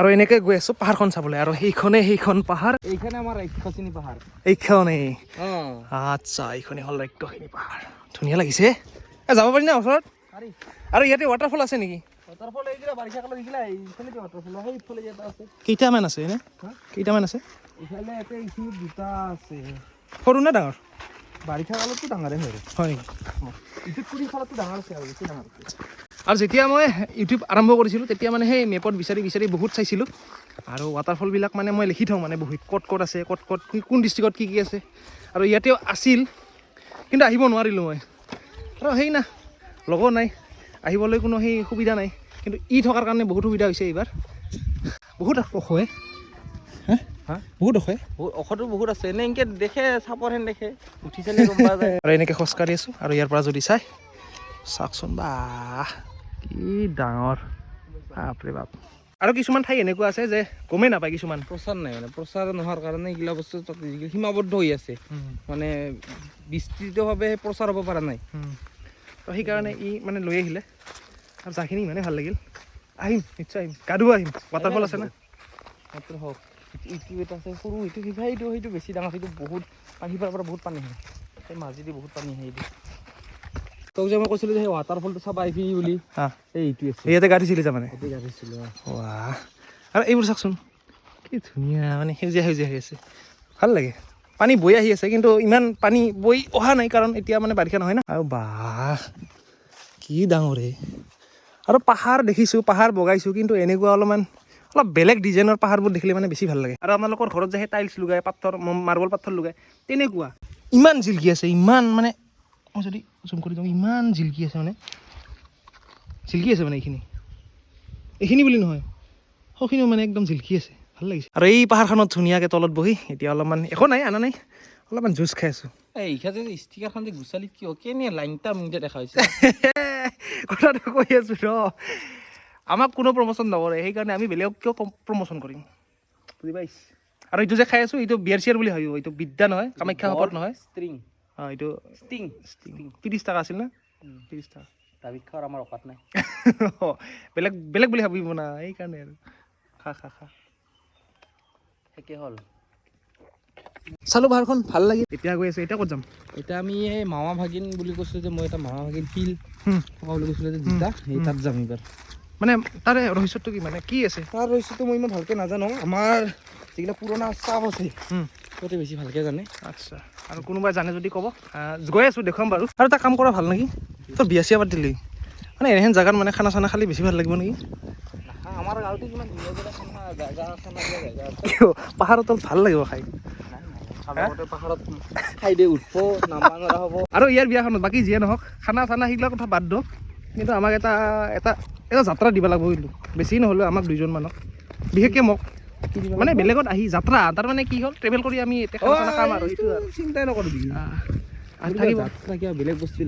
আৰু এনেকৈ গৈ আছোঁ পাহাৰখন চাবলৈ আৰু সেইখন পাহাৰ এইখানে আমাৰ ৰাক্ষসিনী পাহাৰ এইখনেই আচ্ছা এইখনেই হ'ল ৰাক্ষসিনী পাহাৰ ধুনীয়া লাগিছে যাব পাৰি না ওচৰত আৰু ইয়াতে ৱাটাৰফল আছে নেকি ৱাটাৰফল এইগিলা বাৰিষা কালত এইগিলা এইফালে কি ৱাটাৰফল সেইফালে এটা আছে কেইটামান আছে এনে কেইটামান আছে এইফালে ইয়াতে এইখিনি দুটা আছে সৰু নে ডাঙৰ বাৰিষা কালততো ডাঙৰে হয় হয় ইটোত কৰি ফালতো ডাঙৰ আছে আৰু বেছি ডাঙৰ আছে আৰু যেতিয়া মই ইউটিউব আৰম্ভ কৰিছিলোঁ তেতিয়া মানে সেই মেপত বিচাৰি বহুত চাইছিলোঁ আৰু ৱাটাৰফলবিলাক মানে মই লিখি থওঁ মানে বহুত ক'ত আছে ক'ত কোন ডিষ্ট্ৰিক্টত কি আছে আৰু ইয়াতেও আছিল কিন্তু আহিব নোৱাৰিলোঁ মই আৰু সেই না লগৰ নাই আহিবলৈ কোনো সেই সুবিধা নাই কিন্তু থকাৰ কাৰণে বহুত সুবিধা হৈছে এইবাৰ বহুত ওখ হয় বহুত ওখ ঔষধো বহুত আছে এনে এনেকৈ দেখে চাপৰ হেন দেখে উঠি চালে গম পোৱা যায় আৰু এনেকৈ খোজকাঢ়ি আছোঁ আৰু ইয়াৰ পৰা যদি চাওকচোন বাহ কি ডাঙৰ বাপৰে বাপ আৰু কিছুমান ঠাই এনেকুৱা আছে যে গমেই নাপায় কিছুমান প্ৰচাৰ নাই মানে প্ৰচাৰ নোহোৱাৰ কাৰণে এইগিলা বস্তু তাতে সীমাবদ্ধ হৈ আছে মানে বিস্তৃতভাৱে প্ৰচাৰ হ'ব পৰা নাই তো সেইকাৰণে মানে লৈ আহিলে আৰু যাখিনি ইমানেই ভাল লাগিল আহিম নিশ্চয় আহিম গা ধুব আহিম ৱাটাৰফল আছে না মাত্ৰ হওক ইটো এটা আছে সৰু ইটো সেইটো বেছি ডাঙৰ সেইটো বহুত সিপাৰৰ পৰা বহুত পানী আহে সেই মাজেদি বহুত পানী আহে এইটো তোক যে মই কৈছিলোঁ যে সেই ৱাটাৰফলটো চাব আহিবি বুলি এইটো আছে ইয়াতে গা ধুইছিলি তাৰমানে ইয়াতে গা ধুইছিলোঁ ৱাহ আৰু এইবোৰ চাওকচোন কি ধুনীয়া মানে সেউজীয়া হৈ আছে ভাল লাগে পানী বৈ আহি আছে কিন্তু ইমান পানী বৈ অহা নাই কাৰণ এতিয়া মানে বাৰিষা নহয় না আৰু বাহ কি ডাঙৰে আৰু পাহাৰ দেখিছোঁ পাহাৰ বগাইছোঁ কিন্তু এনেকুৱা অলপ বেলেগ ডিজাইনৰ পাহাৰবোৰ দেখিলে মানে বেছি ভাল লাগে আৰু আপোনালোকৰ ঘৰত যে সেই টাইলছ লগাই পাথৰ মাৰ্বল পাথৰ লগাই তেনেকুৱা ইমান জিলকি আছে ইমান মানে মই যদি জুম কৰি দিওঁ ইমান জিলকি আছে মানে এইখিনি বুলি নহয় সৌখিনিও মানে একদম জিলকি আছে ভাল লাগিছে আৰু এই পাহাৰখনত ধুনীয়াকৈ তলত বহি এতিয়া অলপমান একো নাই আনা নাই অলপমান জুচ খাই আছোঁ এইখানে যে ষ্টিকাৰখন যে গুচালি কিয় কেনে লাইনটা মিনিটে দেখা হৈছে কথাটো কৈ আছোঁ ৰ আমাক কোনো প্ৰমোশ্যন নকৰে সেইকাৰণে আমি বেলেগক কিয় প্ৰমোশ্যন কৰিম বুজি পাইছ আৰু এইটো যে খাই আছোঁ এইটো বিয়াৰ চিয়াৰ বুলি ভাবিব এইটো বিদ্যা নহয় কামাখ্যা শপত নহয় ষ্ট্ৰিং এইটো ষ্টিং 30 টকা আছিল না 30 টকা দাবি খোৱাৰ আমাৰ অকাত নাই বেলেগ বুলি ভাবিব না সেইকাৰণে আৰু খা একে হ'ল চালোঁ পাহাৰখন ভাল লাগিল এতিয়া গৈ আছোঁ এতিয়া ক'ত যাম এতিয়া আমি এই মামা ভাগিন বুলি কৈছোঁ যে মই এটা মামা ভাগিন শিল থকা বুলি কৈছিলোঁ যে দুটা সেই তাত যাম এইবাৰ মানে তাৰে ৰহস্যটো কি মানে কি আছে তাৰ ৰহস্যটো মই ইমান ভালকৈ নাজানো আমাৰ যিগিলা পুৰণা চাপ আছে সিহঁতে বেছি ভালকৈ জানে আচ্ছা আৰু কোনোবাই জানে যদি ক'ব গৈ আছোঁ দেখুৱাম বাৰু আৰু এটা কাম কৰা ভাল নেকি তোৰ বিয়া চিয়া পাতিলি মানে এনেহেন জেগাত মানে খানা চানা খালি বেছি ভাল লাগিব নেকি আমাৰ গাঁৱতে কিমান ধুনীয়া জেগা খানা জেগা আছে পাহাৰত ভাল লাগিব খাই পাহাৰত খাই দে উঠব নামা নৰা হ'ব আৰু ইয়াৰ বিয়াখনত বাকী যিয়ে নহওক খানা চানা সেইগিলা কথা বাদ দিয়ক কিন্তু আমাক এটা যাত্ৰা দিব লাগিব কিন্তু বেছি নহ'লেও আমাক দুইজনমানক বিশেষকৈ মোক মানে বেলেগত আহি যাত্ৰা তাৰমানে কি হ'ল ট্ৰেভেল কৰি আমি খানা খাম আৰু চিন্তাই নকৰিবি থাকিব বেলেগ বস্তু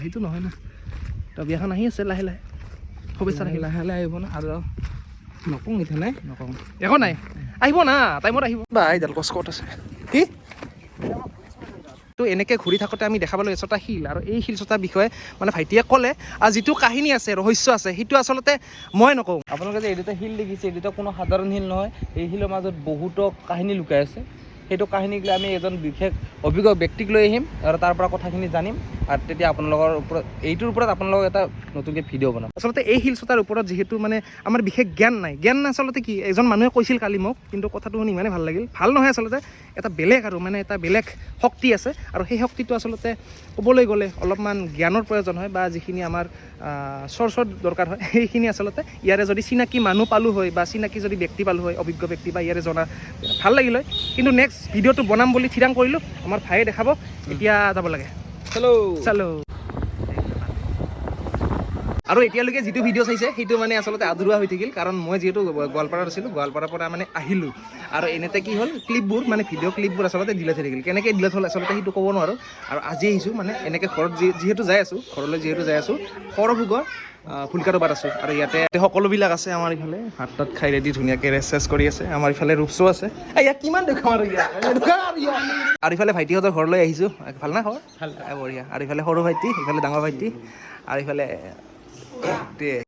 সেইটো নহয় না তো বিয়াখন আহি আছে লাহে শুভেচ্ছা থাকিল লাহে আহিব না আৰু নকওঁ এতিয়া নাই নকওঁ একো নাই আহিব না টাইমত আহিব বা এইডাল গছ ক'ত আছে কি তো এনেকৈ ঘূৰি থাকোঁতে আমি দেখা পালোঁ এচটা শিল আৰু এই শিলচটাৰ বিষয়ে মানে ভাইটিয়ে ক'লে আৰু যিটো কাহিনী আছে ৰহস্য আছে সেইটো আচলতে মই নকওঁ আপোনালোকে যে এই দুটা শিল দেখিছে এই দুটা কোনো সাধাৰণ শিল নহয় এই শিলৰ মাজত বহুতো কাহিনী লুকাই আছে সেইটো কাহিনীক লৈ আমি এজন বিশেষ অভিজ্ঞ ব্যক্তিক লৈ আহিম আৰু তাৰ পৰা কথাখিনি জানিম আৰু তেতিয়া আপোনালোকৰ ওপৰত এইটোৰ ওপৰত আপোনালোকক এটা নতুনকৈ ভিডিঅ' বনাম আচলতে এই শিলচটাৰ ওপৰত যিহেতু মানে আমাৰ বিশেষ জ্ঞান নাই আচলতে কি এজন মানুহে কৈছিল কালি মোক কিন্তু কথাটো শুনি ইমানেই ভাল লাগিল ভাল নহয় আচলতে এটা বেলেগ আৰু মানে এটা বেলেগ শক্তি আছে আৰু সেই শক্তিটো আচলতে ক'বলৈ গ'লে অলপমান জ্ঞানৰ প্ৰয়োজন হয় বা যিখিনি আমাৰ চৰ্চৰ দৰকাৰ হয় সেইখিনি আচলতে ইয়াৰে যদি চিনাকি মানুহ পালোঁ হয় বা চিনাকি যদি ব্যক্তি পালোঁ হয় অভিজ্ঞ ব্যক্তি বা ইয়াৰে জনা ভাল লাগিল হয় কিন্তু নেক্সট ভিডিঅ'টো বনাম বুলি থিৰাং কৰিলোঁ আমাৰ ভায়ে দেখাব এতিয়া যাব লাগে চালো আৰু এতিয়ালৈকে যিটো ভিডিঅ' চাইছে সেইটো মানে আচলতে আধৰুৱা হৈ থাকিল কাৰণ মই যিহেতু গোৱালপাৰাত আছিলোঁ গোৱালপাৰাৰ পৰা মানে আহিলোঁ আৰু এনেতে কি হ'ল ক্লিপবোৰ মানে ভিডিঅ' ক্লিপবোৰ আচলতে ডিলেট হৈ থাকিল কেনেকৈ ডিলেট হ'ল আচলতে সেইটো ক'ব নোৱাৰোঁ আৰু আজি আহিছোঁ মানে এনেকৈ ঘৰত যিহেতু যাই আছোঁ ঘৰলৈ যিহেতু যাই আছোঁ সৰভোগৰ ফুলকাটোবাত আছোঁ আৰু ইয়াতে সকলোবিলাক আছে আমাৰ ইফালে ভাত তাত খাই ৰেডি ধুনীয়াকৈ ৰেষ্ট কৰি আছে আমাৰ ইফালে ৰূপচো আছে ইয়াক কিমান দেখুৱাম আৰু ইফালে ভাইটিহঁতৰ ঘৰলৈ আহিছোঁ ভাল না খবৰ ভাল বঢ়িয়া আৰু ইফালে সৰু ভাইটি ইফালে ডাঙৰ ভাইটি আৰু ইফালে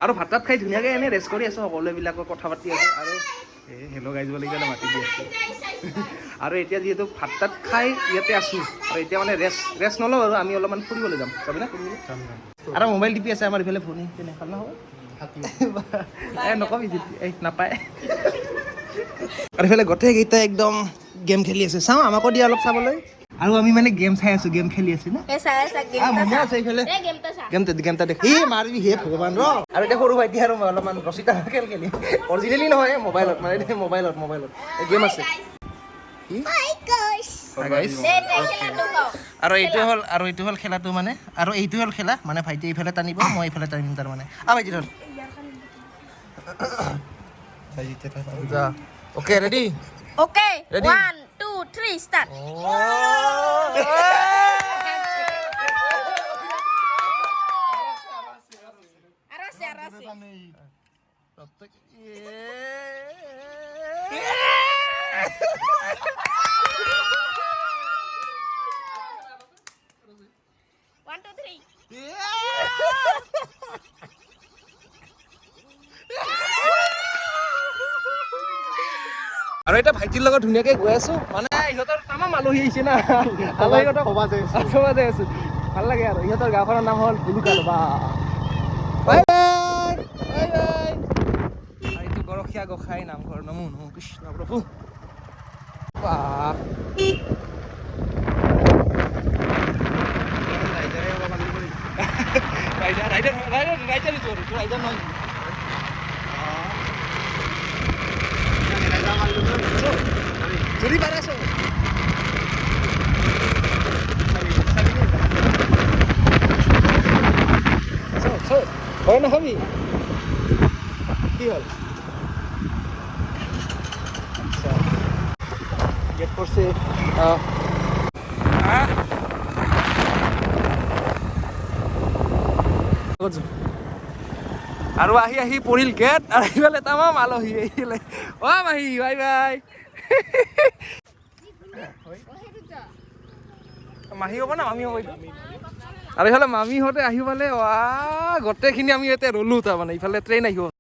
আৰু ভাত তাত খাই ধুনীয়াকৈ এনেই ৰেষ্ট কৰি আছোঁ সকলোবিলাকৰ কথা পাতি আছোঁ আৰু হেল্ল' গাইজ বুলি ক'লে মাতি দি আছোঁ আৰু এতিয়া যিহেতু ভাত তাত খাই ইয়াতে আছোঁ আৰু এতিয়া মানে ৰেষ্ট নলওঁ আৰু আমি অলপমান ফুৰিবলৈ যাম যাবি না ফুৰিবলৈ আৰু মোবাইল টিপি আছে আমাৰ ইফালে ফোনে কেনে ভাল নহ'ব নকবি এই নাপায় আৰু ইফালে গোটেইকেইটা একদম গেম খেলি আছে চাওঁ আমাকো দিয়া অলপ চাবলৈ আৰু আমি মানে গেম চাই আছোঁ গেম খেলি আছোঁ না মজা আছে এইফালে গেমটা দেখ এই মাৰিবি হে ভগৱান ৰ আৰু এতিয়া সৰু ভাইটি আৰু মই অলপমান ৰচিতা খেল খেলি অৰিজিনেলি নহয় মোবাইলত মানে মোবাইলত গেম আছে আৰু এইটো হ'ল খেলাটো মানে আৰু এইটো হ'ল খেলা মানে ভাইটি এইফালে টানিব মই এইফালে টানিম তাৰমানে ভাইটি ধৰ okay ready Okay, Ready? 1, 2, 3, start. Arasi. 1, 2, 3. আৰু এতিয়া ভাইটিৰ লগত ধুনীয়াকৈ গৈ আছোঁ মানে ইহঁতৰ তামাম আলহী আহিছে না আলহীহঁতক সভা যাই আছোঁ ভাল লাগে আৰু ইহঁতৰ গাঁওখনৰ নাম হ'ল ভুলুকা বা বাই বাই আৰু এইটো গৰখীয়া গোসাঁই নামঘৰ নমো নমো কৃষ্ণ প্ৰভু ৰাইডাৰ নহয় চুৰি পাৰাছো হয় না হবি কি হল গেট কৰছে আৰু আহি পৰিল গেট আৰু আহিলে তামাম আলহী আহিলে মাহী বাই বাই মাহী হ'ব না মামী হ'ব আৰু ইফালে মামীহঁতে আহি পালে গোটেইখিনি আমি ইয়াতে ৰ'লোঁ তাৰমানে ইফালে ট্ৰেইন আহিব